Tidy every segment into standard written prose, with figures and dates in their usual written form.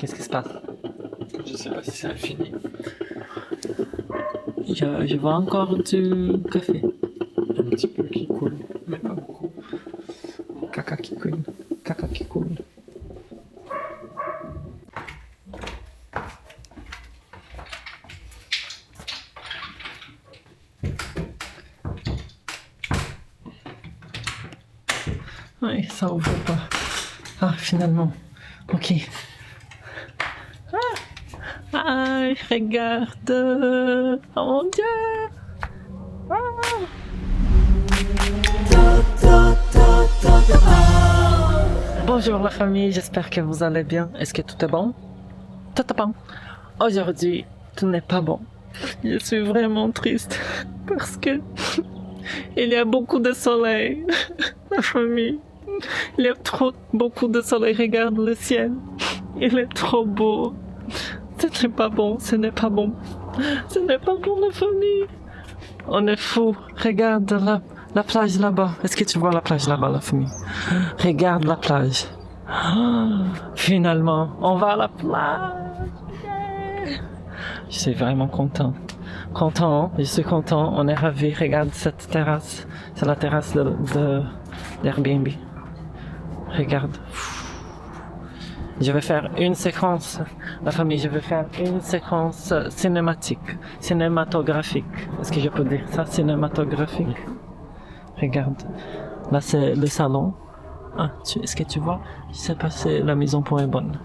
Qu'est-ce qui se passe? Je sais pas si c'est fini. Je vois encore du café. Un petit peu qui coule, mais pas beaucoup. Caca qui coule. Caca qui coule. Oui, ça ouvre pas. Ah, finalement. Ok. Ah, regarde. Oh mon Dieu. Ah. Bonjour la famille, j'espère que vous allez bien. Est-ce que tout est bon? Tout est bon. Aujourd'hui, tout n'est pas bon. Je suis vraiment triste parce que il y a beaucoup de soleil. La famille. Il y a beaucoup de soleil. Regarde le ciel. Il est trop beau. Ce n'est pas bon. Ce n'est pas bon. Ce n'est pas bon, la famille. On est fou. Regarde la plage là-bas. Est-ce que tu vois la plage là-bas, la famille? Regarde la plage. Finalement, on va à la plage. Yeah. Je suis vraiment content. Je suis content. On est ravis. Regarde cette terrasse. C'est la terrasse d'Airbnb. Regarde. Je vais faire une séquence, la famille, je vais faire une séquence cinématographique. Est-ce que je peux dire ça, cinématographique? Regarde. Là, c'est le salon. Ah, est-ce que tu vois? Je sais pas si la mise en point est bonne.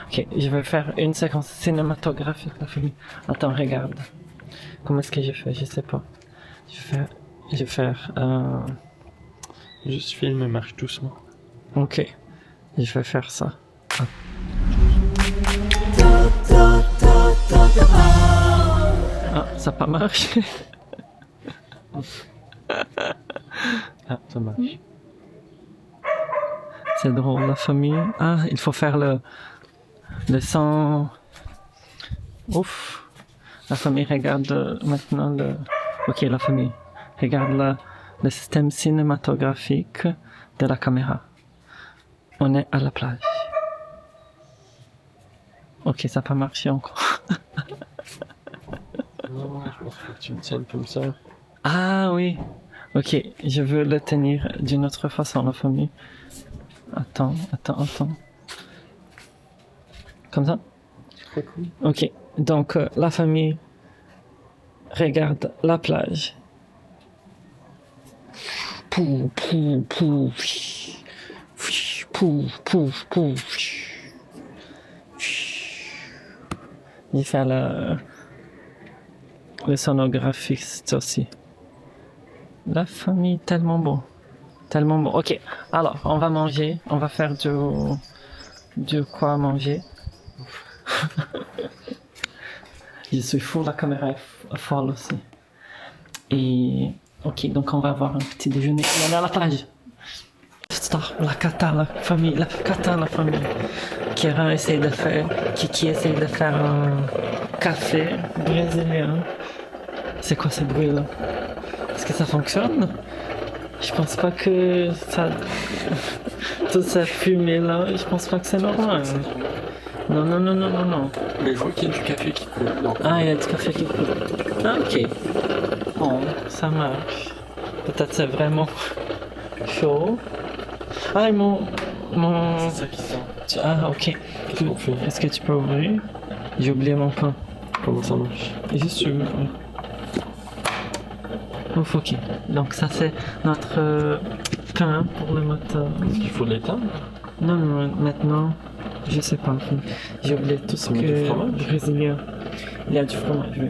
Ok, je vais faire une séquence cinématographique, la famille. Attends, regarde. Comment est-ce que je fais? Je sais pas. Je vais faire. Juste filme et marche doucement. Ok. Je vais faire ça. Ah. Ah, ça n'a pas marché. Ah, ça marche. C'est drôle, la famille. Ah, il faut faire le son. Ouf. La famille regarde maintenant le... Ok, la famille. Regarde le système cinématographique de la caméra. On est à la plage. Ok, ça n'a pas marché encore. Non, je pense que tu me tiennes comme ça. Ah oui. Ok, je veux le tenir d'une autre façon, la famille. Attends. Comme ça? Très cool. Ok, donc la famille regarde la plage. Pou. Il fait le sonographiste aussi. La famille, tellement bon. Tellement bon. Ok, alors, on va manger. On va faire du quoi manger. Je suis fou, la caméra est folle aussi. Et, ok, donc on va avoir un petit déjeuner. On est à la plage. La kata, la famille. Kira essaie de faire, Kiki essaie de faire un café brésilien. C'est quoi ce bruit là? Est-ce que ça fonctionne? Je pense pas que ça... Toute cette fumée là, je pense pas que c'est normal. Non. Mais je vois qu'il y a du café qui coule. Donc... Ah, il y a du café qui coule. Ah, ok. Bon, ça marche. Peut-être c'est vraiment chaud. Ah, mon... C'est ça qui sent. Ah, ok. Qu'est-ce qu'on fait? Est-ce que tu peux ouvrir? J'ai oublié mon pain. Comment ça marche? Juste ouvrir. Ouf, ok. Donc ça c'est notre pain pour le matin. Est-ce qu'il faut l'éteindre? Non, maintenant, je sais pas. J'ai oublié tout ce Tu mets du fromage? brésilien. Il y a du fromage, oui.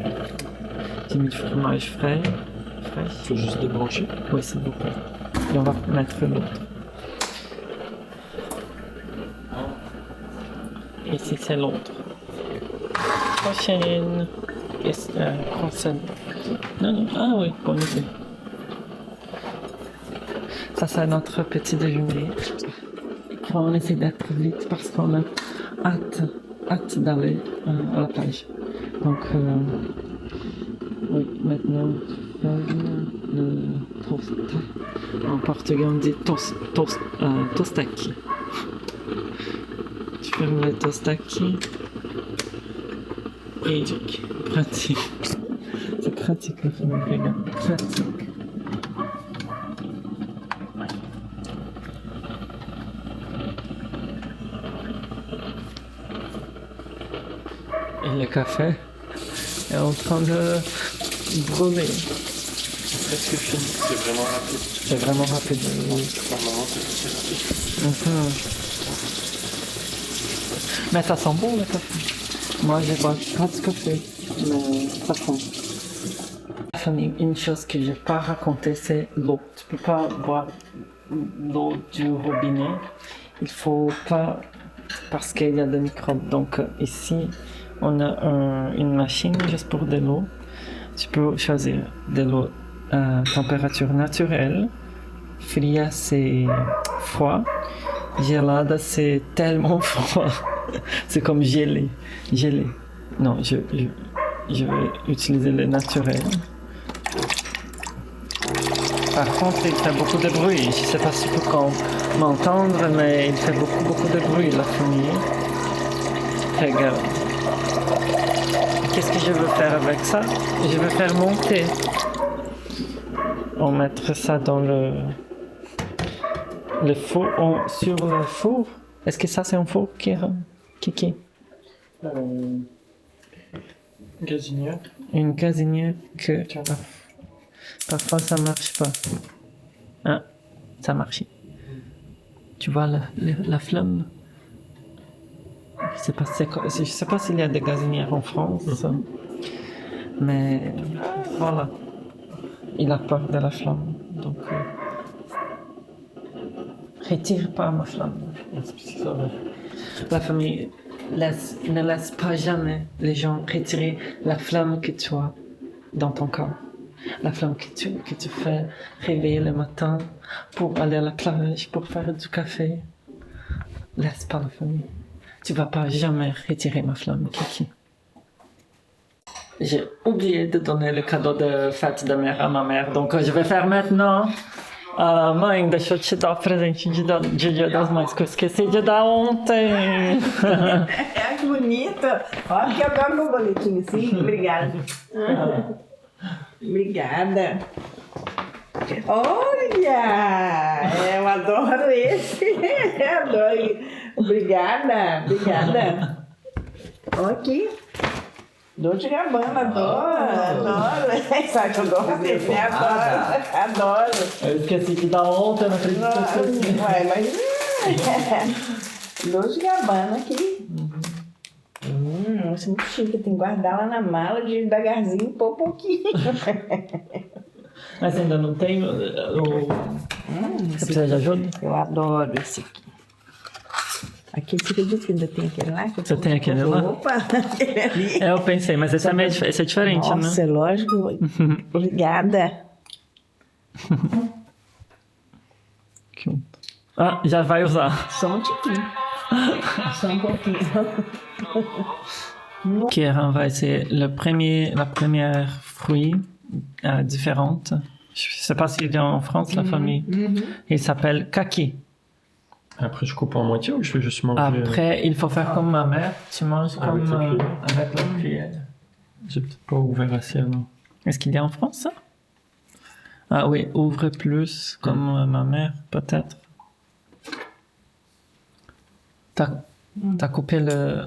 J'ai mis du fromage frais. Il faut juste débrancher? Oui, s'il vous plaît. Et on va mettre l'autre. Ici c'est l'autre. Prochaine. Concerne. Non. Ah oui, bonne idée. Ça c'est notre petit déjeuner. On essaie d'être vite parce qu'on a hâte d'aller à la plage. Donc, oui, maintenant, le toast. En portugais, on dit tostaki. Tu ferme le tostaki. Et pratique. C'est pratique la famille, regarde. Pratique. Et le café est en train de brûler. C'est presque fini. C'est vraiment rapide. C'est vraiment rapide. Oui. Normalement, c'est assez rapide. Mais ça sent bon le café. Moi, je bois pas de café, mais ça sent. Fanny, une chose que je n'ai pas racontée, c'est l'eau. Tu peux pas boire l'eau du robinet. Il faut pas, parce qu'il y a des microbes. Donc ici, on a une machine juste pour de l'eau. Tu peux choisir de l'eau à température naturelle. Fria, c'est froid. Gelada, c'est tellement froid. C'est comme gelé. Gelé. Non, je vais utiliser le naturel. Par contre, il fait beaucoup de bruit. Je ne sais pas si tu peux m'entendre, mais il fait beaucoup de bruit, la famille. Regarde. Qu'est-ce que je veux faire avec ça? Je vais faire monter. On mettra ça dans le four, sur le four. Est-ce que ça c'est un four, Kiki? Gazinière. Une gazinière que parfois ça marche pas. Ah, ça marche. Tu vois la flamme? Je sais pas s'il y a des gazinières en France, mais voilà. Il a peur de la flamme, donc retire pas ma flamme. La famille ne laisse pas jamais les gens retirer la flamme que tu as dans ton corps. La flamme que tu fais réveiller le matin pour aller à la plage, pour faire du café. Laisse pas la famille. Tu vas pas jamais retirer ma flamme, Kiki. J'ai oublié de donner le cadeau de fête de mère à ma mère, donc je vais faire maintenant. Mãe, deixa eu te dar o presente de Dia das Mães, que eu esqueci de dar ontem. Que bonito. Ó, que eu dou meu boletim, sim. Obrigada. Obrigada. Olha! Eu adoro esse. Eu adoro. Obrigada. Olha aqui. Dolce Gabbana, adoro. Sabe que eu gosto desse, né? Adoro. Eu esqueci de dar ontem, eu não acredito que eu esqueci. Ué, mas... Dolce Gabbana aqui. Isso é muito chique. Tem que guardar lá na mala devagarzinho, pôr um pouquinho. Mas ainda não tem Você precisa de ajuda? Eu adoro esse aqui. Aquele, você acredita que ainda tem aquele lá? Você tem aquele lá? Opa, aquele ali. Eu pensei, mas esse é diferente, Nossa, né? é lógico. Obrigada. Ah, já vai usar. Só um tiquinho. Só um pouquinho. Kieran va essayer la première fruit différente. Je sais pas s'il y a en France la famille. Il s'appelle kaki. Après, je coupe en moitié ou je fais juste manger? Après, il faut faire comme ma mère. Tu manges comme avec la cuillère. J'ai peut-être pas ouvert assez alors. Est-ce qu'il y a en France ça? Ah oui, ouvre plus comme ma mère, peut-être. T'as coupé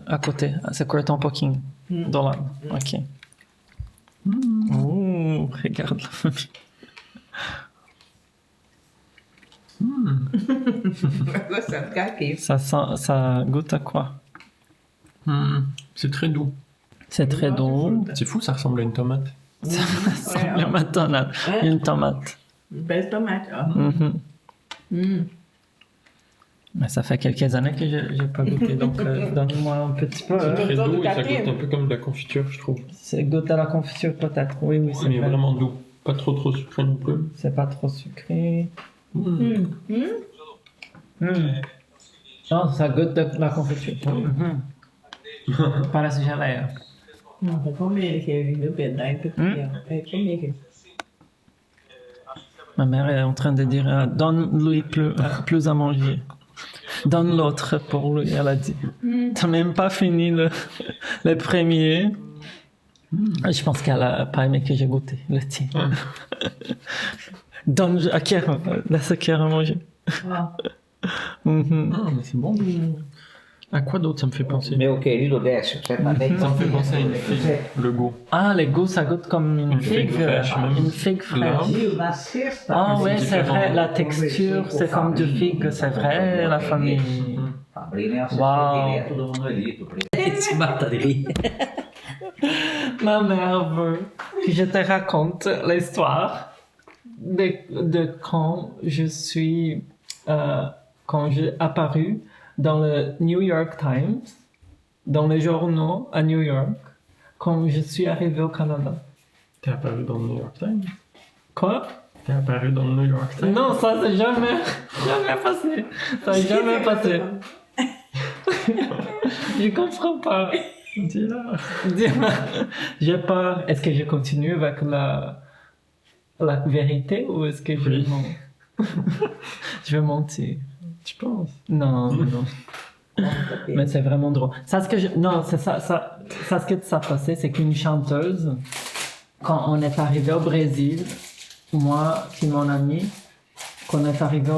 à côté. C'est corté un pouquinho. Do lado. Ok. Regarde la famille. Gostando de caqui. Ça goûte à quoi? C'est très doux. C'est très doux. C'est fou, ça ressemble à une tomate. Ça ressemble à une tomate. Une belle tomate, ó. Mais ça fait quelques années que je n'ai pas goûté, donc donne-moi un petit peu. C'est très Autour doux du et ça café. goûte un peu comme de la confiture, je trouve. C'est goûte à la confiture peut-être. Oui, c'est Mais vrai. vraiment doux. Pas trop sucré non plus. C'est pas trop sucré. Non, ça goûte de la confiture. Parece geleia. Não, vai comer aqui, meu pedaço. Vai comer aqui. Ma mère est en train de dire donne-lui plus à manger. Donne l'autre pour lui, elle a dit. T'as même pas fini le premier. Je pense qu'elle a pas aimé que j'ai goûté le tien. Donne à Kieran, laisse Kieran manger. Mhm. Ah, mais c'est bon. À quoi d'autre ça me fait penser? Meu querido Décio, você tá bem? Ça me fait penser à une figue. Le goût. Ah, les goûts, ça goûte comme une figue figue. fraîche, même. Une figue fraîche. Brasil, na sexta. Ah ouais, c'est c'est différent. vrai, la texture, c'est comme du figue, c'est vrai, la famille. Fabrício é Uau. direto do Manuelito. Ele se mata de rir. Ma mère veut que je te raconte l'histoire de quand je suis, quand j'ai apparu dans le New York Times, dans les journaux à New York, quand je suis arrivé au Canada. T'es apparu dans le New York Times? Quoi? T'es apparu dans le New York Times? Non, ça c'est jamais passé. Ça n'est jamais passé. Je comprends pas. Dis-le. Dis-moi, j'ai peur. Est-ce que je continue avec la vérité ou est-ce que je Oui. mens? Je vais mentir. Tu penses? Non, non. Mais c'est vraiment drôle. Ça, non, c'est ça, ce que ça passait, c'est qu'une chanteuse, quand on est arrivé au Brésil, moi et mon ami, quand on est arrivé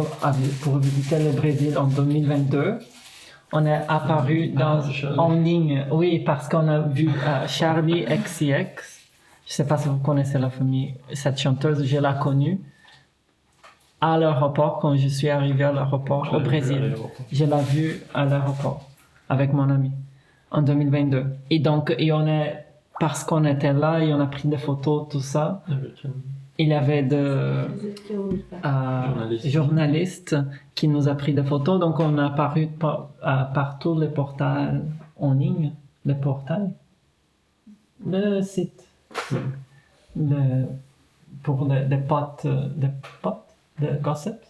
pour visiter le Brésil en 2022, on est apparu en ligne, oui, parce qu'on a vu Charlie XCX. Je sais pas si vous connaissez la famille, cette chanteuse, je l'ai connue à l'aéroport, quand je suis arrivé à l'aéroport au Brésil. Je l'ai vue à l'aéroport avec mon ami en 2022. Et donc, parce qu'on était là et on a pris des photos, tout ça, Avec il y avait de journalistes qui nous a pris des photos, donc on a apparu par tous les portails en ligne, le site, pour des potes, de gossips.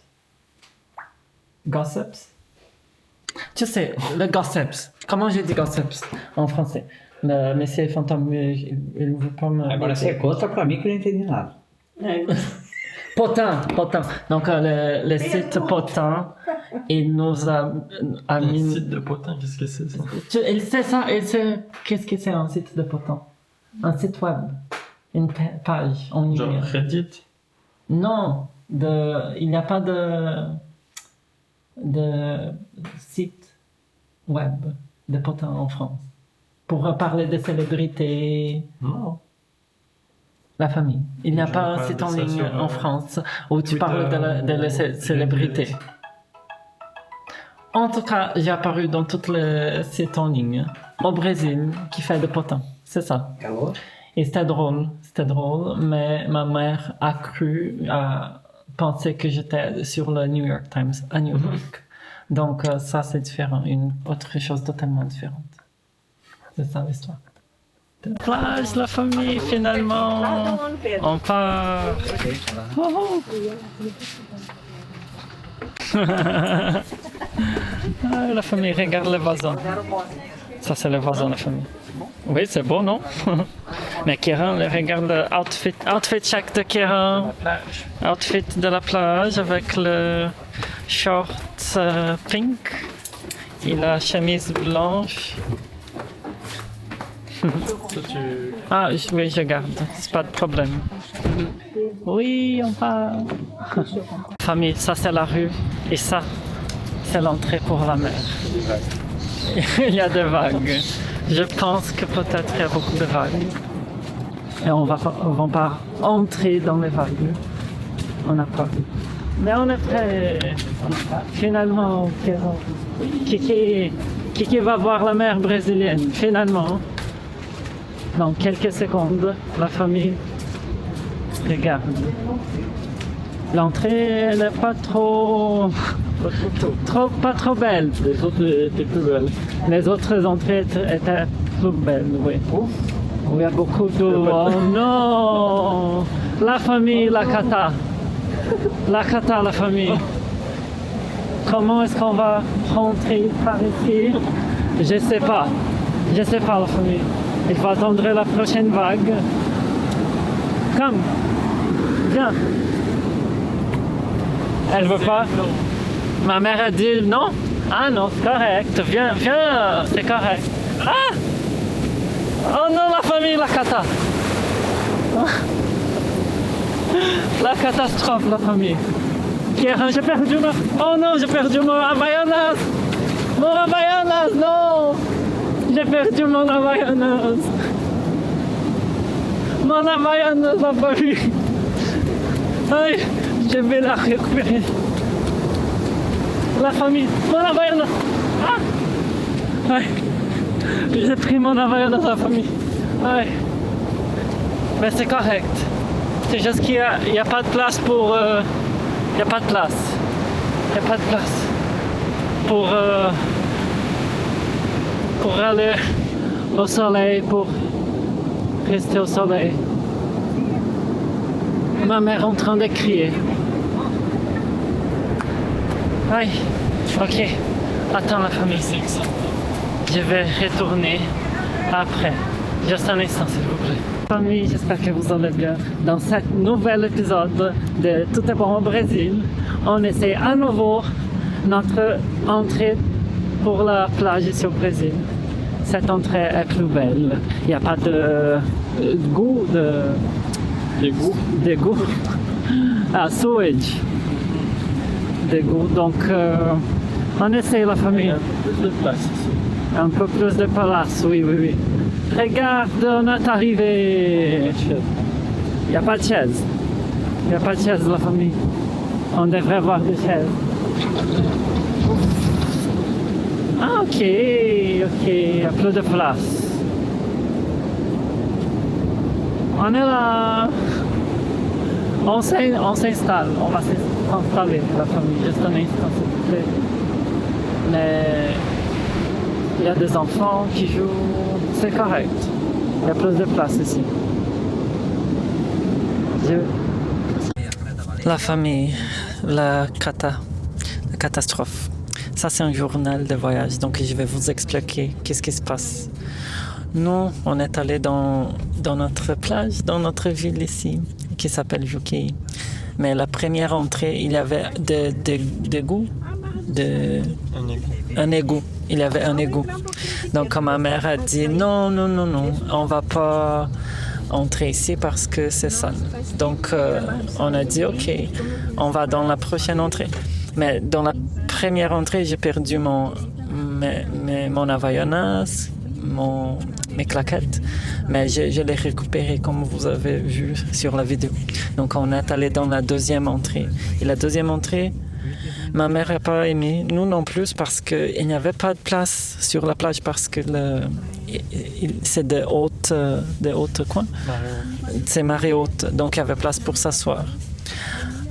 Tu sais, le gossips. Comment j'ai dit gossips en français? Le monsieur fantôme, il ne veut pas me... Agora você conta pra mim que eu não entendi nada. Potin. Donc le site Potin, il nous a un mis... site de potin, qu'est-ce que c'est ça? Il sait ça, qu'est-ce que c'est un site de Potin? Un site web, une page en ligne. Genre Reddit? Non, il n'y a pas de site web de Potin en France. Pour parler de célébrités, Non. la famille. Il n'y a Je pas un parle site de en ça ligne sur, en France où tu Twitter, parles de la célébrité. Reddit. En tout cas, j'ai apparu dans tous les sites en ligne au Brésil qui fait de Potin. C'est ça. Acabou? Et c'était drôle, mais ma mère a pensé que j'étais sur le New York Times à New York. Donc ça c'est différent, une autre chose totalement différente. C'est ça l'histoire. Plage, la famille, finalement, on part. Oh, oh. Ah, la famille, regarde le vazon. Ça c'est le vazon, la famille. Oui, c'est beau, non? Mais Kieran, regarde l'outfit check de Kieran. Outfit de la plage avec le short pink et la chemise blanche. Ça, tu... Ah, oui, je garde, c'est pas de problème. Oui, on part. Famille, ça c'est la rue et ça, c'est l'entrée pour la mer. Il y a des vagues. Je pense que peut-être il y a beaucoup de vagues. Et on va pas entrer dans les vagues. On n'a pas. Mais on est prêt. Finalement, Kiki va voir la mer brésilienne. Finalement. Dans quelques secondes, la famille regarde. L'entrée, elle n'est pas trop belle. Les autres étaient plus belles. Les autres entrées étaient plus belles, oui. Il y a beaucoup d'eau. Oh non! La famille, la cata. La cata, la famille. Comment est-ce qu'on va rentrer par ici? Je sais pas, la famille. Il faut attendre la prochaine vague. Comme. Viens. Elle veut pas. Ma mère a dit non. Ah non, c'est correct. Viens, c'est correct. Ah! Oh non, la famille, la cata. La catastrophe, la famille. Pierre, j'ai perdu ma... Oh non, j'ai perdu mon Havaianas. Mon Havaianas, non. J'ai perdu mon Havaianas. Mon Havaianas, la famille. Aïe, je vais la récupérer. La famille, mon Havaianas. Ah! Aïe. J'ai pris mon Havaianas, la famille. Aïe. Mais c'est correct. C'est juste qu'il n'y a pas de place pour... Il n'y a pas de place. Il n'y a pas de place pour aller au soleil, pour rester au soleil. Ma mère est en train de crier. Aïe. Ok. Attends la famille. Je vais retourner après. Juste un instant, s'il vous plaît. Famille, j'espère que vous allez bien. Dans ce nouvel épisode de Tout est bon au Brésil, on essaie à nouveau notre entrée pour la plage ici au Brésil. Cette entrée est plus belle. Il n'y a pas de goût de goût. Ah, sewage. De goût. Donc, on essaie la famille. Plus de place ici. Un peu plus de place, oui. Regarde, on est arrivé. Il n'y a pas de chaise. Il n'y a pas de chaise, la famille. On devrait avoir des chaises. Ah, ok. Il y a plus de place. On est là. On s'installe. On va s'installer, la famille. Juste un instant, s'il vous plaît. Mais... il y a des enfants qui jouent, c'est correct. Il y a plus de place ici. La famille, la catastrophe. Ça, c'est un journal de voyage, donc je vais vous expliquer qu'est-ce qui se passe. Nous, on est allé dans notre plage, dans notre ville ici, qui s'appelle Juqueí. Mais la première entrée, il y avait un égout. Il y avait un égout. Donc ma mère a dit non, on va pas entrer ici parce que c'est sale. Donc on a dit ok, on va dans la prochaine entrée. Mais dans la première entrée, j'ai perdu mon Havaianas, mes claquettes, mais je l'ai récupéré comme vous avez vu sur la vidéo. Donc on est allé dans la deuxième entrée. Et la deuxième entrée, ma mère n'a pas aimé, nous non plus, parce qu'il n'y avait pas de place sur la plage parce que c'est de haute quoi? C'est marée haute, donc il y avait place pour s'asseoir.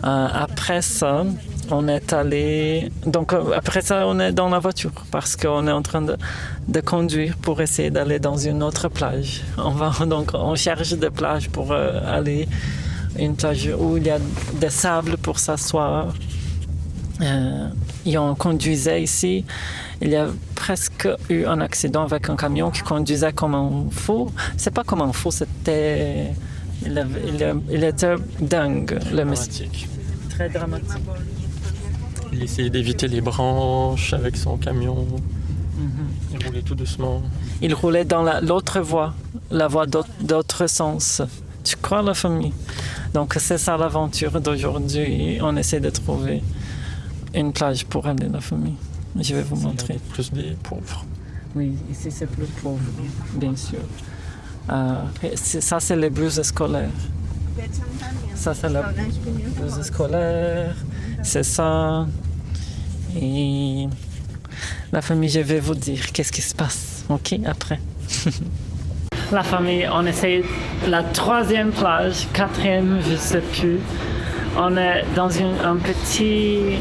Après ça, on est allé... Donc après ça, on est dans la voiture parce qu'on est en train de conduire pour essayer d'aller dans une autre plage. On cherche des plages pour aller une plage où il y a des sables pour s'asseoir. Et on conduisait ici. Il y a presque eu un accident avec un camion qui conduisait comme un fou. C'est pas comme un fou, c'était... Il était dingue, le monsieur. Très dramatique. Il essayait d'éviter les branches avec son camion. Il roulait tout doucement. Il roulait dans l'autre voie, la voie d'autre sens. Tu crois, la famille? Donc c'est ça l'aventure d'aujourd'hui. On essaie de trouver une plage pour aller, la famille. Je vais vous montrer. Plus des pauvres. Oui, ici c'est plus pauvre, bien sûr. Ça c'est les blues scolaires. Ça c'est la blouse scolaire. C'est ça. Et la famille, je vais vous dire qu'est-ce qui se passe, ok, après. La famille, on essaye la troisième plage, quatrième, je sais plus. On est dans un petit...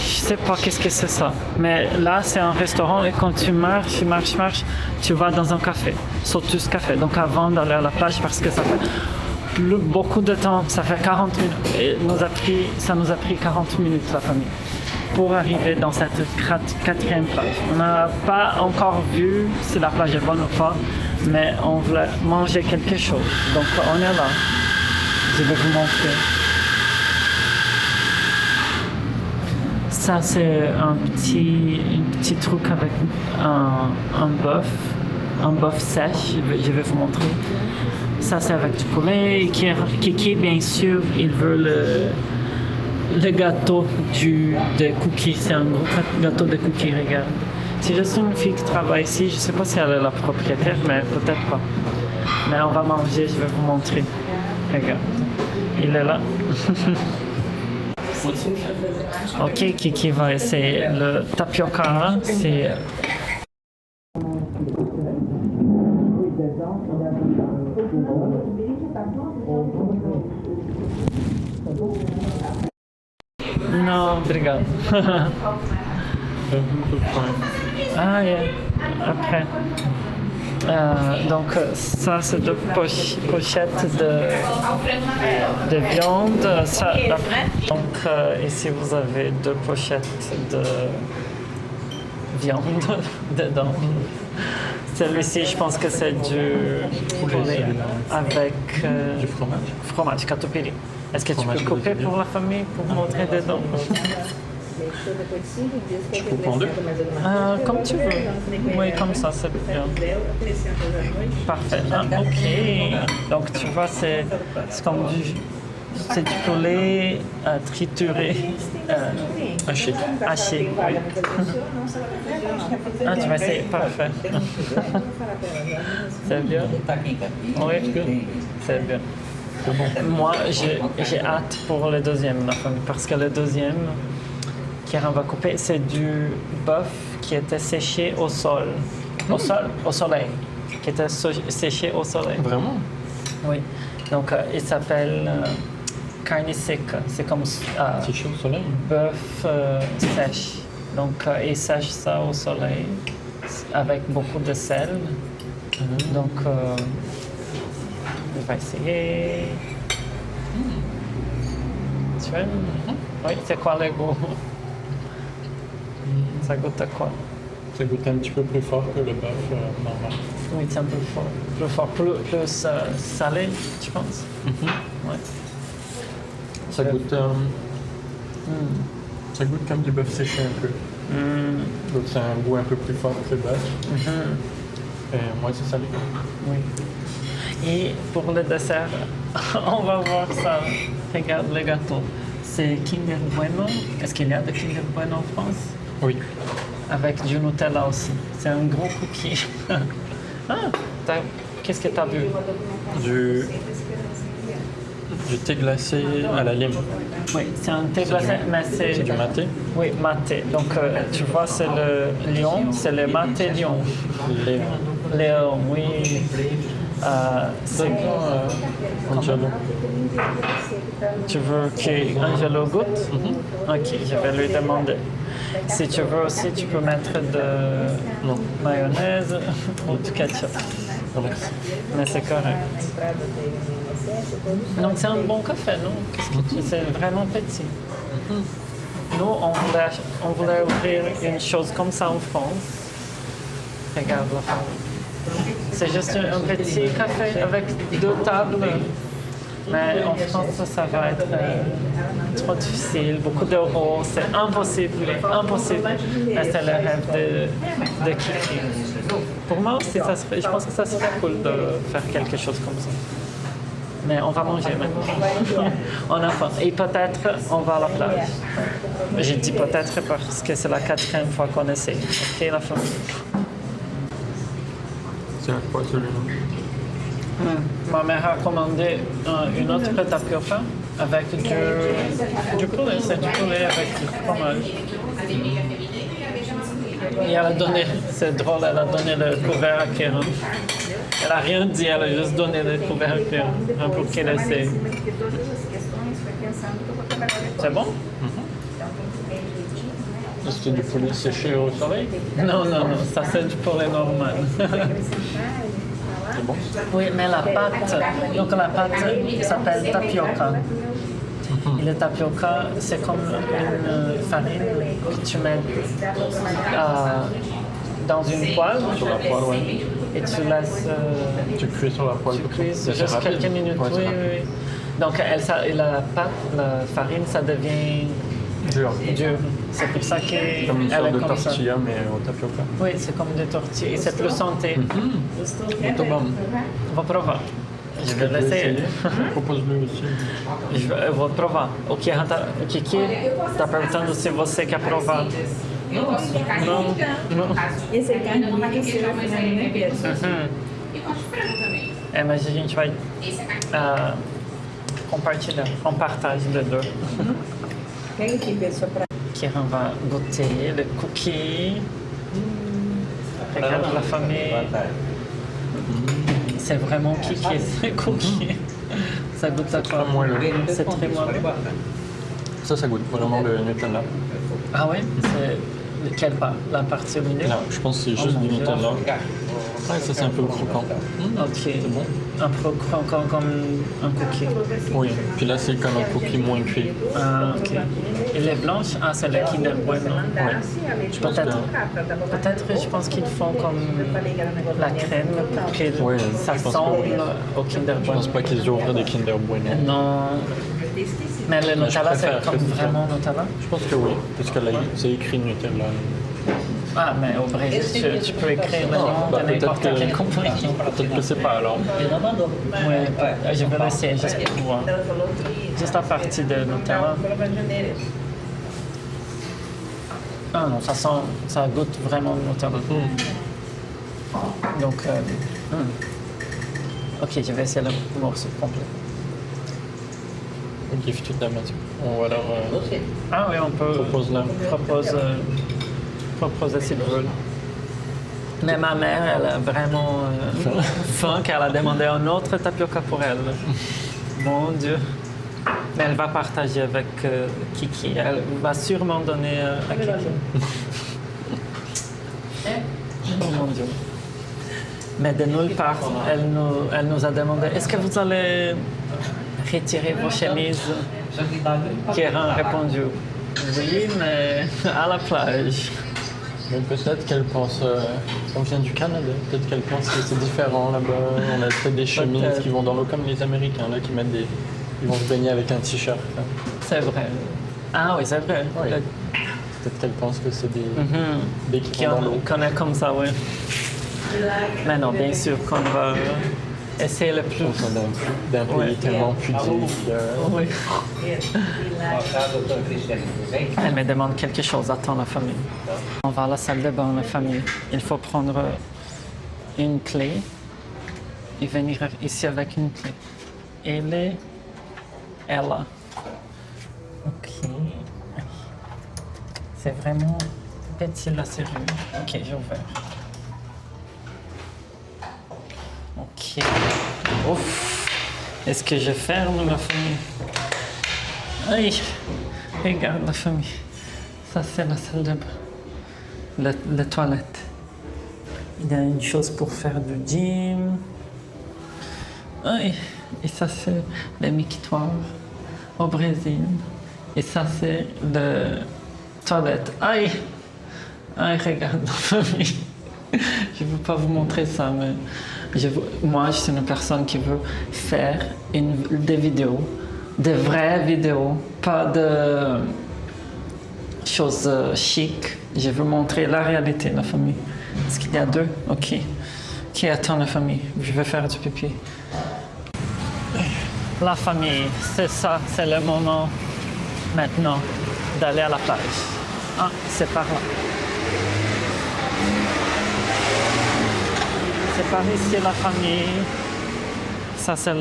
Je sais pas qu'est-ce que c'est ça. Mais là, c'est un restaurant et quand tu marches, tu vas dans un café. Sotus Café. Donc avant d'aller à la plage, parce que ça fait beaucoup de temps, ça fait 40 minutes. Et ça nous a pris 40 minutes, la famille, pour arriver dans cette quatrième plage. On n'a pas encore vu si la plage est bonne ou pas, mais on voulait manger quelque chose. Donc on est là. Je vais vous montrer. Ça, c'est un petit truc avec un bœuf sèche. Je vais vous montrer. Ça, c'est avec du poulet. Kiki, bien sûr, il veut le gâteau de cookies. C'est un gros gâteau de cookies, regarde. C'est juste une fille qui travaille ici. Je ne sais pas si elle est la propriétaire, mais peut-être pas. Mais on va manger, je vais vous montrer. Regarde. Il est là. Ok, Kiki va essayer le tapioca. C'est... Non, obrigado. Ah, yeah. Après. Donc, ça, c'est deux pochettes de viande. Ça, donc, ici, vous avez deux pochettes de viande dedans. Celui-ci, je pense que c'est du poulet avec Du fromage. fromage catupiry. Est-ce que tu peux couper pour la famille pour montrer dedans? Je coupe en deux. Comme tu veux. Oui, comme ça, c'est bien. Parfait. Ah, ok. Donc, tu vois, c'est comme c'est du poulet trituré. Haché. Haché, oui. Ah, tu vas essayer. Parfait. C'est bien. Oui, c'est bien. Moi, j'ai hâte pour le deuxième, parce que le deuxième qu'on va couper, c'est du bœuf qui était séché au sol. Au soleil. Qui était séché au soleil. Vraiment? Oui. Donc, il s'appelle carne seca. C'est comme Séché au soleil? bœuf sèche. Donc, il sèche ça au soleil avec beaucoup de sel. Donc, on va essayer. Tu vois? Oui, c'est quoi le goût? Ça goûte à quoi? Ça goûte un petit peu plus fort que le bœuf normal. Oui, c'est un peu fort. Plus fort, plus salé, tu penses? Ouais. Ça goûte, ça goûte comme du bœuf séché un peu. Donc c'est un goût un peu plus fort que le bœuf. Et moi, c'est salé. Oui. Et pour le dessert, on va voir ça. Regarde le gâteau. C'est Kinder Bueno. Est-ce qu'il y a de Kinder Bueno en France? Oui. Avec du Nutella aussi. C'est un gros cookie. Qu'est-ce que tu as vu? Du thé glacé à la lime. Oui, c'est un thé glacé, mais c'est... C'est du maté? Oui, maté. Donc, tu vois, c'est le lion, c'est le maté lion. Léon, oui. C'est Angelo. Tu veux qu'Angelo goûte? Ok, je vais lui demander. Si tu veux aussi, tu peux mettre de mayonnaise ou du ketchup. Merci. Mais c'est correct. Donc c'est un bon café, non? C'est vraiment petit. Nous, on voulait ouvrir une chose comme ça en France. Regarde la famille. C'est juste un petit café avec deux tables. Mais en France, ça va être trop difficile, beaucoup d'euros, c'est impossible. Mais c'est le rêve de Kiki. Pour moi aussi, je pense que ça serait cool de faire quelque chose comme ça. Mais on va manger maintenant. On a faim. Et peut-être, on va à la plage. Je dis peut-être parce que c'est la 4e fois qu'on essaie. Ok, la famille. C'est à quoi celui-là? Ma mère a commandé une autre tapioca avec du poulet. C'est du poulet avec du fromage. Et elle a donné, c'est drôle, elle a donné le couvert à Kéran. Elle n'a rien dit, elle a juste donné le couvert à Kéran pour qu'elle essaie. C'est bon? C'était du poulet séché au soleil? Non, ça c'est du poulet normal. C'est bon? Oui, mais la pâte, donc la pâte s'appelle tapioca. Et le tapioca, c'est comme une farine que tu mets dans une poêle. Sur la poêle, oui. Et tu laisses... Tu cuis sur la poêle. Tu cuis C'est juste rapide. quelques minutes, Ouais, c'est oui, rapide. oui. Donc la pâte, la farine, ça devient Dur. dur. C'est pour ça qu'elle Comme une sorte est de comme ça. tortilla, mais au tapioca. Oui, c'est comme des tortillas. Et c'est plus santé. Muito bom. Vou provar. Je vais l'essayer. Propose-le aussi. Eu vou provar. O Kiki tá perguntando se você quer provar. Não. Esse é carne que você vai fazer na peça. E gosto de frango também. É, mas a gente vai Esse é carne. compartilhar. On partage les deux. Pega aqui, pessoal, pra... Kieran va goûter le cookie. Regarde la famille. C'est vraiment Kiki, ce cookie. Ça goûte à quoi? Très moelleux. C'est très moelleux. Ça goûte vraiment le Nutella. Ah ouais? C'est quelle part? La partie au milieu? Là, je pense que c'est juste mon du Dieu. Nutella. Ouais, ça c'est un peu croquant. Ok. Un peu croquant comme un cookie. Oui, puis là c'est comme un cookie moins cuit. Ah, ok. Et les blanches? Ah, c'est le Kinder Bueno. Peut-être, je pense qu'ils font comme la crème pour que Oui, ça je pense que semble oui. au Kinder Je Bueno. pense pas qu'ils ouvrent des Kinder Bueno. Non. Mais le Nutella, c'est préfère comme que ce soit- vraiment Nutella? Je pense que oui, parce que là c'est écrit Nutella. Ah, mais au Brésil, tu peux écrire le nom Bah, de n'importe quelle compagnie. Peut-être que c'est pas alors. Ouais, je vais l'essayer juste pour voir. Juste la partie de Nutella. Ah non, ça goûte vraiment le Nutella. Donc, ok, je vais essayer le morceau complet. Give to them. On va leur Ah oui, on peut proposer s'ils veulent. Mais ma mère, elle a vraiment faim qu'elle a demandé un autre tapioca pour elle. Mon Dieu. Mais elle va partager avec Kiki. Elle va sûrement donner à Kiki. Oh mon Dieu. Mais de nulle part, elle nous a demandé est-ce que vous allez retirer vos chemises? Kieran a répondu oui, mais à la plage. Mais peut-être qu'elle pense. On vient du Canada, peut-être qu'elle pense que c'est différent là-bas. On a peut-être des chemises Peut-être. qui vont dans l'eau comme les Américains là, qui mettent des. Ils vont se baigner avec un t-shirt. Là. C'est vrai. Ah oui, c'est vrai. Oui. Le- Peut-être qu'elle pense que c'est des qui qui vont dans l'eau. qu'on est comme ça, oui. Mais non, bien sûr qu'on va essayer le plus. D'un pays Ouais. tellement pudique. Oui. Elle me demande quelque chose. Attends, la famille. On va à la salle de bain, la famille. Il faut prendre une clé et venir ici avec une clé. Elle est là. Ok. C'est vraiment petit la serrure. Ok, j'ai ouvert. Ok. Ouf. Est-ce que je ferme la famille? Aïe. Regarde la famille. Ça, c'est la salle de bain. La toilette. Il y a une chose pour faire du gym. Aïe. Et ça, c'est le mictoire au Brésil. Et ça, c'est le toilette. Aïe. Aïe, regarde la famille. Je ne veux pas vous montrer ça, mais moi, je suis une personne qui veut faire des vidéos, de vraies vidéos, pas de choses chic. Je veux montrer la réalité, la famille. Est-ce qu'il y a deux? Ok. Qui attend la famille? Je vais faire du pipi. La famille, c'est ça, c'est le moment maintenant d'aller à la plage. Ah, c'est par là. C'est par ici la famille. Ça, c'est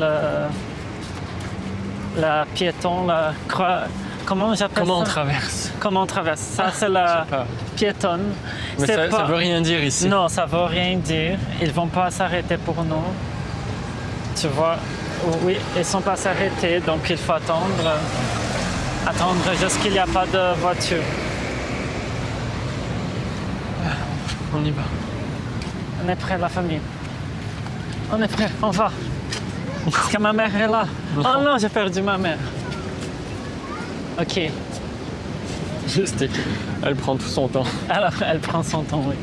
la piéton, la croix. Comment j'appelle Comment on ça? traverse? Comment on traverse? Ça, c'est la pas. piétonne. Mais C'est ça veut rien dire ici. Non, ça veut rien dire. Ils vont pas s'arrêter pour nous. Tu vois? Oui, ils sont pas s'arrêter, donc il faut attendre. Attendre jusqu'il n'y a pas de voiture. On y va. On est prêt, la famille. On est prêt, on va. Est-ce que ma mère est là? Oh non, j'ai perdu ma mère. Ok, Juste, elle prend tout son temps. alors elle prend son temps, oui.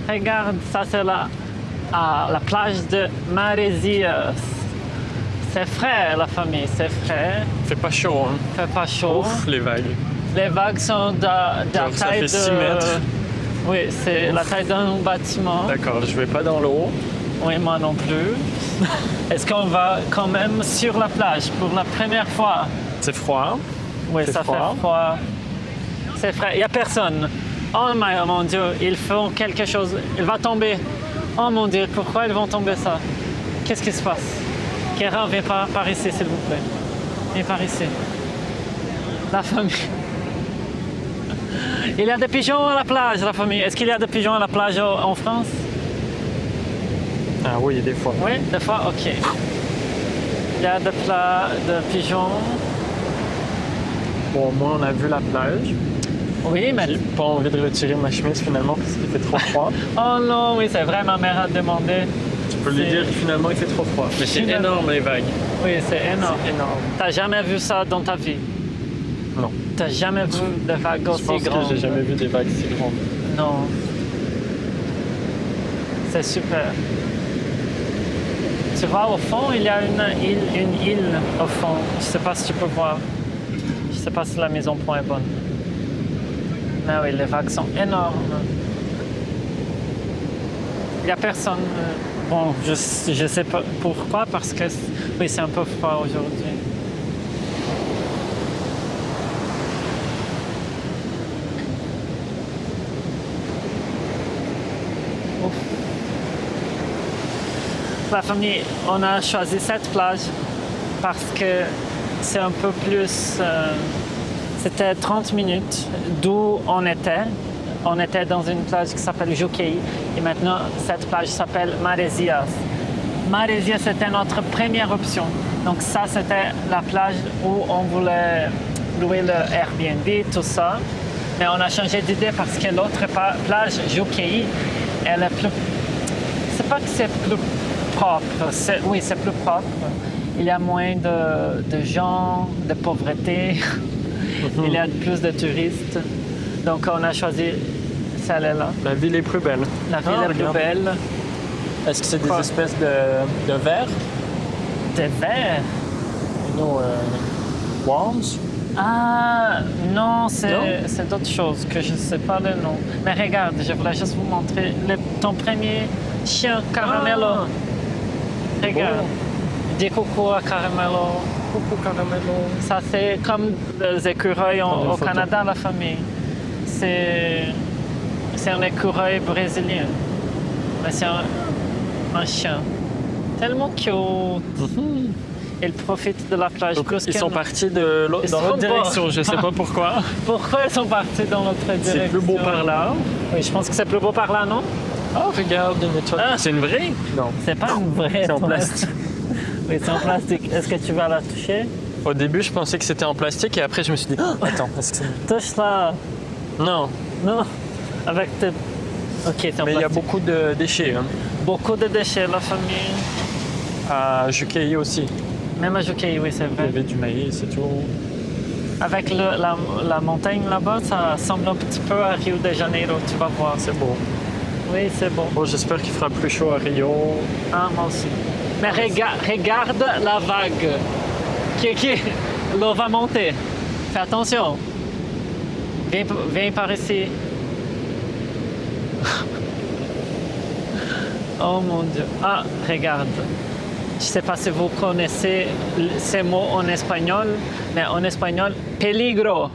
Regarde, ça c'est la plage de Maresias. C'est frais, la famille, c'est frais. Fait pas chaud, hein? Fait pas chaud. Ouf, les vagues. Les vagues sont de la Genre, ça taille fait 6 mètres. Oui, c'est la taille d'un bâtiment. D'accord, je vais pas dans l'eau. Oui, moi non plus. Est-ce qu'on va quand même sur la plage pour la première fois? C'est froid. Oui, C'est ça froid. fait froid. C'est frais. Il n'y a personne. Oh mon Dieu, ils font quelque chose. Il va tomber. Oh mon Dieu, pourquoi ils vont tomber ça? Qu'est-ce qui se passe? Kéra, viens par ici, s'il vous plaît. Viens par ici. La famille. Il y a des pigeons à la plage, la famille. Est-ce qu'il y a des pigeons à la plage en France? Ah oui, des fois. Oui, des fois, ok. Il y a des pigeons. Bon, moi, on a vu la plage. Oui, mais... J'ai pas envie de retirer ma chemise finalement parce qu'il fait trop froid. Oh non, oui, c'est vrai, ma mère a demandé. Tu peux lui dire que finalement il fait trop froid. Mais c'est Finalement. énorme les vagues. Oui, c'est énorme. C'est énorme. T'as jamais vu ça dans ta vie? Non. T'as jamais vu des vagues Je aussi pense grandes? que j'ai jamais vu des vagues si grandes. Non. C'est super. Tu vois, au fond, il y a une île au fond. Je sais pas si tu peux voir. Je sais pas si la mise en point est bonne. Mais oui, les vagues sont énormes. Il n'y a personne. Bon, je sais pas pourquoi, parce que oui, c'est un peu froid aujourd'hui. Ouf. La famille, on a choisi cette plage parce que c'est un peu plus... c'était 30 minutes d'où on était. On était dans une plage qui s'appelle Juqueí et maintenant cette plage s'appelle Maresias. Maresias c'était notre première option. Donc ça c'était la plage où on voulait louer le Airbnb, tout ça. Mais on a changé d'idée parce que l'autre plage, Juqueí, elle est plus... C'est pas que c'est plus propre. Oui, c'est plus propre. Il y a moins de gens, de pauvreté. Il y a plus de touristes. Donc on a choisi celle-là. La ville est plus belle. La ville est plus regarde. belle. Est-ce que c'est des Quoi? espèces de vers? Des verts. Non, worms? Ah, non, Non? c'est d'autres choses que je ne sais pas le nom. Mais regarde, je voulais juste vous montrer ton premier chien, Caramello. Regarde. Dis coucou à Caramello. Coucou Caramello. Ça, c'est comme les écureuils Prendre une au photo. Canada, la famille. C'est un écureuil brésilien. Mais c'est un chien. Tellement cute. Ils profitent de la plage Donc, plus ils que sont nous. partis Ils dans sont l'autre pas- direction, je sais pas pourquoi. Pourquoi ils sont partis dans l'autre direction? C'est plus beau par là. Oui, je pense que c'est plus beau par là, non? Oh, regarde une étoile. Ah. C'est une vraie? Non. C'est pas une vraie C'est en toilette. plastique. Oui, c'est en plastique. Est-ce que tu vas la toucher? Au début, je pensais que c'était en plastique et après, je me suis dit, oh, attends, est-ce que c'est... Touche-la. Non, Non. Avec tes... Ok, c'est en mais il y a plastique. beaucoup de déchets. Hein. Beaucoup de déchets, la famille. À Juqueí aussi. Même à Juqueí, oui, c'est Il y vrai. avait du maïs et tout. Avec la montagne là-bas, ça ressemble un petit peu à Rio de Janeiro, tu vas voir. C'est beau. Oui, c'est bon. Bon, j'espère qu'il fera plus chaud à Rio. Ah, moi aussi. Mais regarde la vague. L'eau va monter. Fais attention. Viens par ici. Oh mon Dieu. Ah, regarde. Je ne sais pas si vous connaissez ces mots en espagnol, mais en espagnol, peligro.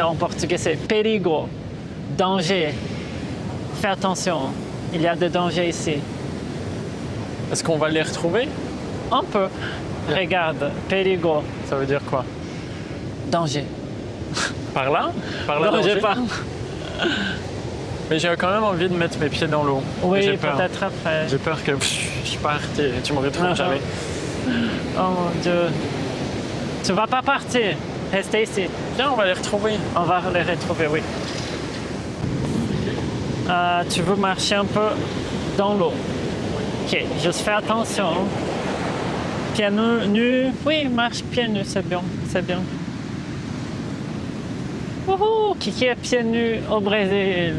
En portugais, c'est perigo. Danger. Fais attention. Il y a des dangers ici. Est-ce qu'on va les retrouver? Un peu. Regarde, perigo. Ça veut dire quoi? Danger. Par là? Par là, Danger danger? pas. Mais j'ai quand même envie de mettre mes pieds dans l'eau. Oui, J'ai peur. peut-être après. J'ai peur que je parte et tu me retrouves Ah, jamais. Oh mon Dieu. Tu vas pas partir. Restez ici. Viens, on va les retrouver. On va les retrouver, oui. Tu veux marcher un peu dans l'eau. Ok, juste fais attention. Pieds nus. Oui, marche pieds nus, c'est bien. C'est bien. Wouhou! Qui est pieds nus au Brésil?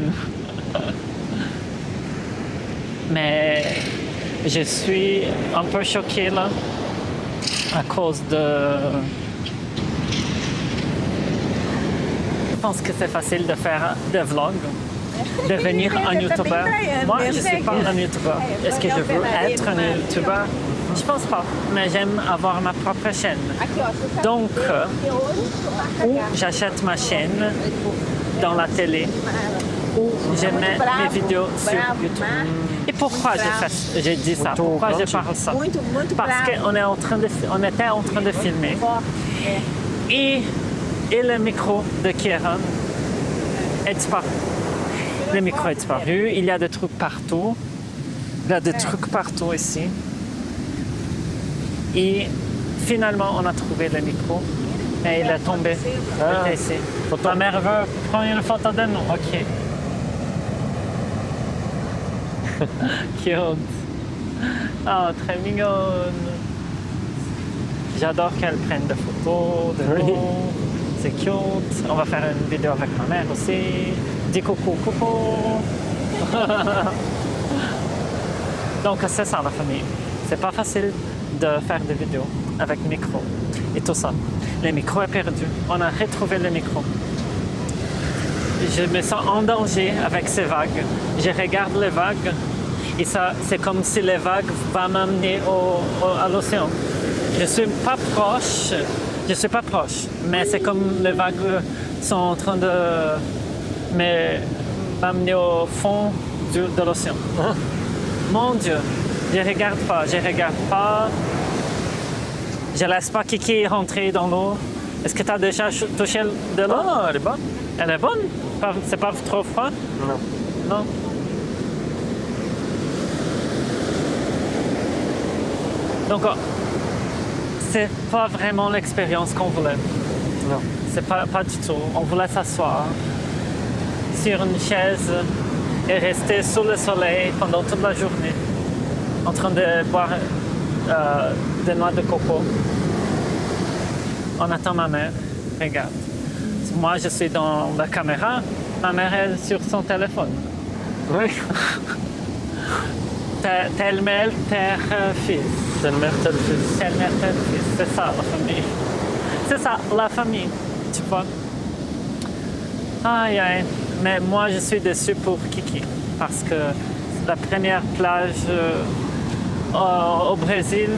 Mais je suis un peu choquée là à cause de pense que c'est facile de faire des vlogs, devenir un youtubeur. Moi, je ne suis pas un youtubeur. Est-ce que je veux être un youtubeur? Je pense pas, mais j'aime avoir ma propre chaîne. Donc, ou j'achète ma chaîne dans la télé, ou je mets mes vidéos sur YouTube. Et pourquoi j'ai dit ça? Pourquoi je parle ça? Parce qu'on était en train de filmer. Et le micro de Kieran est disparu. Le micro est disparu. Il y a des trucs partout. Il y a des trucs partout ici. Et finalement, on a trouvé le micro. Et il est tombé. Il était ici. Ma mère veut prendre une photo de nous. OK. Cute. Oh, très mignonne. J'adore qu'elle prenne des photos de nous. C'est cute. On va faire une vidéo avec ma mère aussi. Dis coucou, coucou. Donc, c'est ça la famille. C'est pas facile de faire des vidéos avec micro et tout ça. Le micro est perdu. On a retrouvé le micro. Je me sens en danger avec ces vagues. Je regarde les vagues et ça, c'est comme si les vagues vont m'amener à l'océan. Je suis pas proche, mais c'est comme les vagues sont en train de m'amener au fond de l'océan. Mon Dieu, je regarde pas. Je laisse pas Kiki rentrer dans l'eau. Est-ce que tu as déjà touché de l'eau? Non, elle est bonne. Elle est bonne? C'est pas trop froid? Non. Non. Donc, c'est pas vraiment l'expérience qu'on voulait. Non. C'est pas du tout. On voulait s'asseoir sur une chaise et rester sous le soleil pendant toute la journée, en train de boire des noix de coco. On attend ma mère. Regarde. Moi, je suis dans la caméra. Ma mère est sur son téléphone. Oui. Telle mère, tel fils. Telle mère, tel fils. Telle mère, tel fils. C'est ça, la famille. C'est ça, la famille. Tu vois? Aïe, aïe. Mais moi, je suis déçu pour Kiki. Parce que la première plage au Brésil,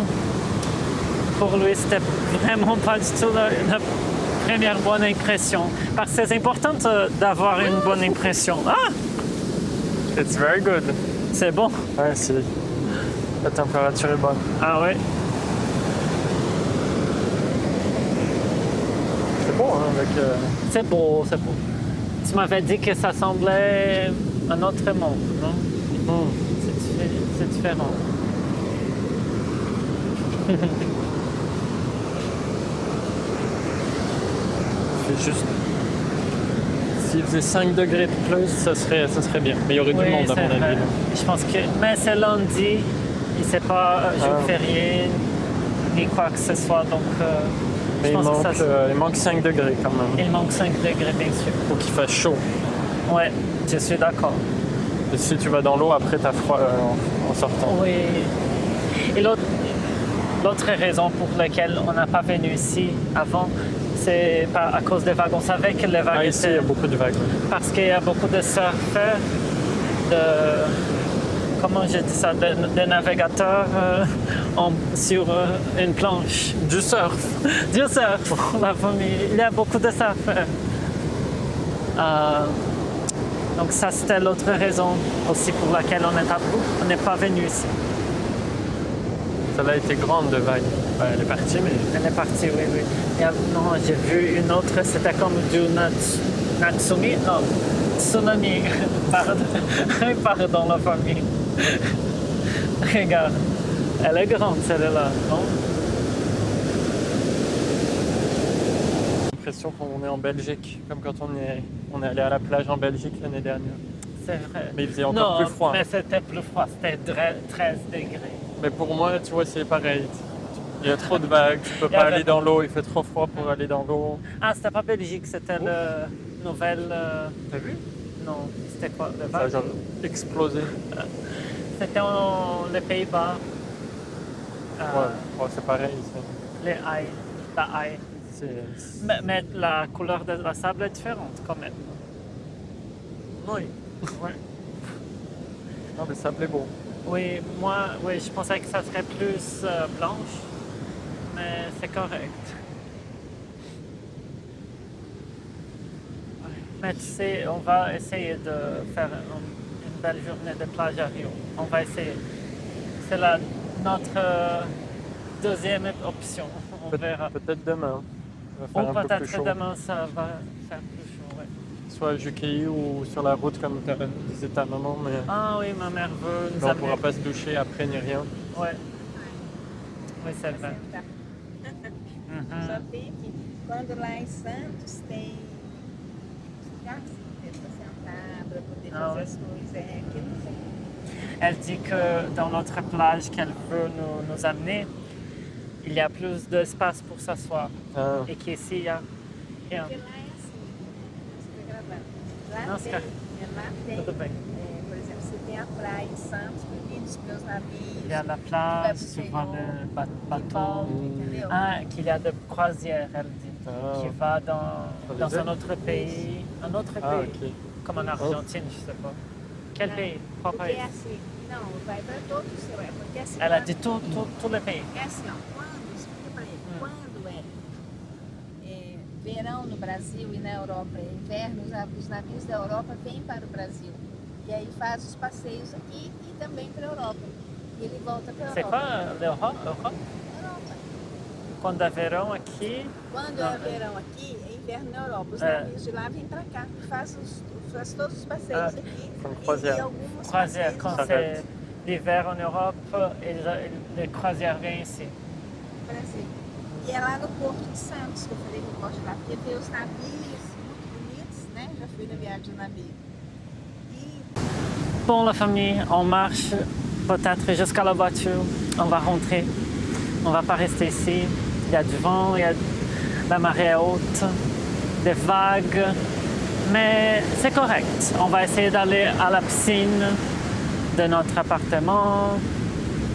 pour lui, c'était vraiment pas du tout la première bonne impression. Parce que c'est important d'avoir une bonne impression. Ah! It's very good. C'est bon. Ouais, si. La température est bonne. Ah ouais? C'est bon, hein, avec... C'est beau, c'est beau. Tu m'avais dit que ça semblait un autre monde, non? C'est différent. C'est juste... S'il faisait 5 degrés de plus, ça serait bien. Mais il y aurait du monde, à mon vrai. avis. Je pense que... Mais c'est lundi, et c'est pas jour férié, ni quoi que ce soit, donc... Mais il manque 5 degrés quand même. Il manque 5 degrés, bien sûr. Faut qu'il fasse chaud. Ouais, je suis d'accord. Et si tu vas dans l'eau, après t'as froid en sortant. Oui. Et l'autre raison pour laquelle on n'a pas venu ici avant, c'est pas à cause des vagues. On savait que les vagues Ici, il y a beaucoup de vagues. Parce qu'il y a beaucoup de surfeurs, comment je dis ça, de navigateurs sur une planche. Du surf. Du surf, la famille. Il y a beaucoup de surfeurs. Donc ça, c'était l'autre raison aussi pour laquelle on n'est pas venu ici. Ça a été grande de vagues. Elle est partie, mais... Elle est partie, oui. Non, j'ai vu une autre, c'était comme du Natsumi. Non, tsunami. Pardon, la famille. Regarde, elle est grande, celle-là, non? J'ai l'impression qu'on est en Belgique, comme quand on est allé à la plage en Belgique l'année dernière. C'est vrai. Mais il faisait encore plus froid. Mais c'était plus froid, c'était 13 degrés. Mais pour moi, tu vois, c'est pareil. Il y a trop de vagues, tu peux pas aller dans l'eau, il fait trop froid pour aller dans l'eau. Ah, c'était pas Belgique, c'était la nouvelle... T'as vu? Non, c'était quoi? Le Ça a vague? genre explosé. C'était les Pays-Bas. Ouais, c'est pareil. Les Haï, la Haï. Mais la couleur de la sable est différente quand même. Oui. Ouais. Non, mais ça plaît beau. Oui, oui, je pensais que ça serait plus blanche, mais c'est correct. Mais tu sais, on va essayer de faire une belle journée de plage à Rio. On va essayer. C'est notre deuxième option. On verra. Peut-être demain. Ça va Ou faire un peu plus peut-être chaud. demain, ça va faire plus chaud. Ouais. Soit à Juqueí ou sur la route comme disait ta maman, mais Ah oui, ma mère veut nous on ne amener. pourra pas se doucher après ni rien. Ouais. Oui, c'est vrai. Sentar. Mhm. Só tem que, quando lá em Santos tem lugar para sentar, para poder Ah, fazer ouais. as coisas, aqui não tem. Elle dit que dans notre plage qu'elle veut nous amener, il y a plus d'espace pour s'asseoir. Ah, Et qu'ici, il y a rien. Porque lá é assim, você vai gravando. Lá Nossa, tem, cara. lá tem, Tudo bem. por exemplo, você tem a praia em Santos, que vem dos meus navios, Il y a la que vai plage, pro tu vois Senhor, le que bateau. volta, entendeu? Ah, qu'il y a de croisières, elle dit, Ah. qui va dans Dans les un îles? autre pays. Un autre ah, pays, ok. comme en Argentine, je sais pas. Quel pays? Quel Porque pays? é assim, não, vai para todo o seu, é porque assim, Elle a quando- dit tous les pays. é assim, ó, quando, explica para ele, quando verão no Brasil e na Europa é inverno, os navios da Europa vêm para o Brasil. E aí faz os passeios aqui e também para a Europa. E ele volta para a C'est Europa. quoi l'Europe? Europa. Quando é verão aqui, Quando Não, é verão aqui, é inverno na Europa. Os É. navios de lá vêm para cá e faz todos os passeios Ah, aqui. comme E croisière. alguns croisière, passeios quand Ça c'est reste. l'hiver en Europe, et les croisières viennent ici. no Brasil. E é lá no Porto de Santos, que eu falei que eu gosto de lá, porque vê os navios muito bonitos, né? Já fui na viagem de navio. E Bon, la famille, on marche peut-être jusqu'à la voiture. On va rentrer. On va pas rester ici. Il y a du vent, il y a la marée haute, des vagues. Mais c'est correct. On va essayer d'aller à la piscine de notre appartement.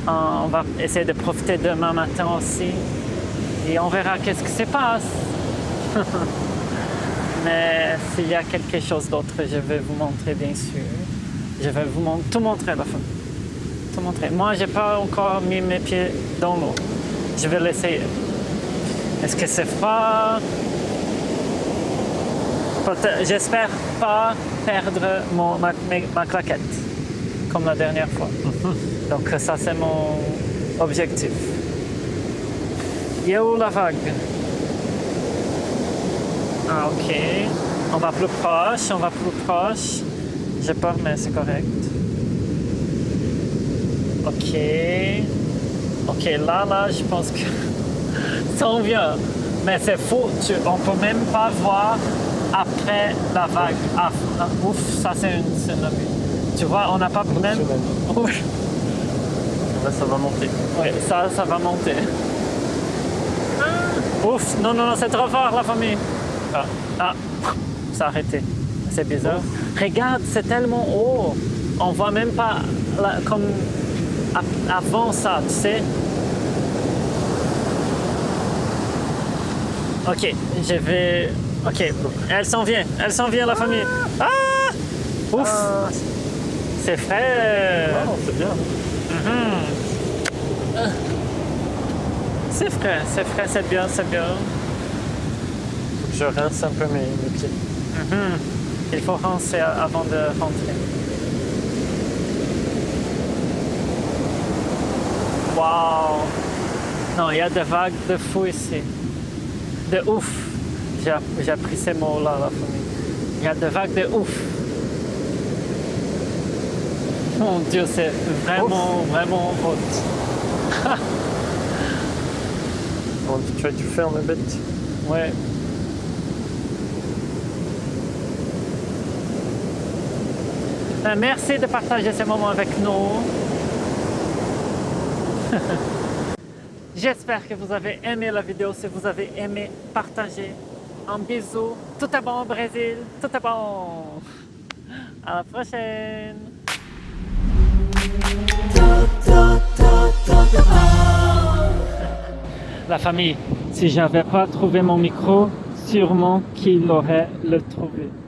On va essayer de profiter demain matin aussi. Et on verra qu'est-ce qui se passe. Mais s'il y a quelque chose d'autre, je vais vous montrer bien sûr. Je vais vous tout montrer la fin. Tout montrer. Moi, j'ai pas encore mis mes pieds dans l'eau. Je vais l'essayer. Est-ce que c'est froid? J'espère pas perdre ma claquette comme la dernière fois. Donc ça, c'est mon objectif. Il y a où la vague? Ah, ok. On va plus proche. J'ai peur, mais c'est correct. Ok. Ok, là, je pense que ça en vient. Mais c'est faux, on peut même pas voir après la vague. Ah, ouf, ça c'est une tsunami. Tu vois, on n'a pas même... Oui, Là, ça va monter. ouais, ça va monter. Ouf, non, c'est trop fort la famille. Ah, ça a arrêté. C'est bizarre. Regarde, c'est tellement haut. On voit même pas comme avant ça, tu sais. Ok, je vais... Ok, elle s'en vient la famille. Ah! Ouf! C'est frais. Oh, c'est bien. C'est frais, c'est bien. Faut que je rince un peu mes pieds. Il faut rincer avant de rentrer. Waouh! Non, il y a des vagues de fou ici. De ouf. J'ai appris ces mots-là, la famille. Il y a des vagues de ouf. Mon Dieu, c'est vraiment haute. Want to try to film a bit? Ouais. Merci de partager ces moments avec nous. J'espère que vous avez aimé la vidéo. Si vous avez aimé, partagez. Un bisou. Tout est bon au Brésil. Tout est bon. À la prochaine. La famille, Si j'avais pas trouvé mon micro, sûrement qu'il aurait le trouvé.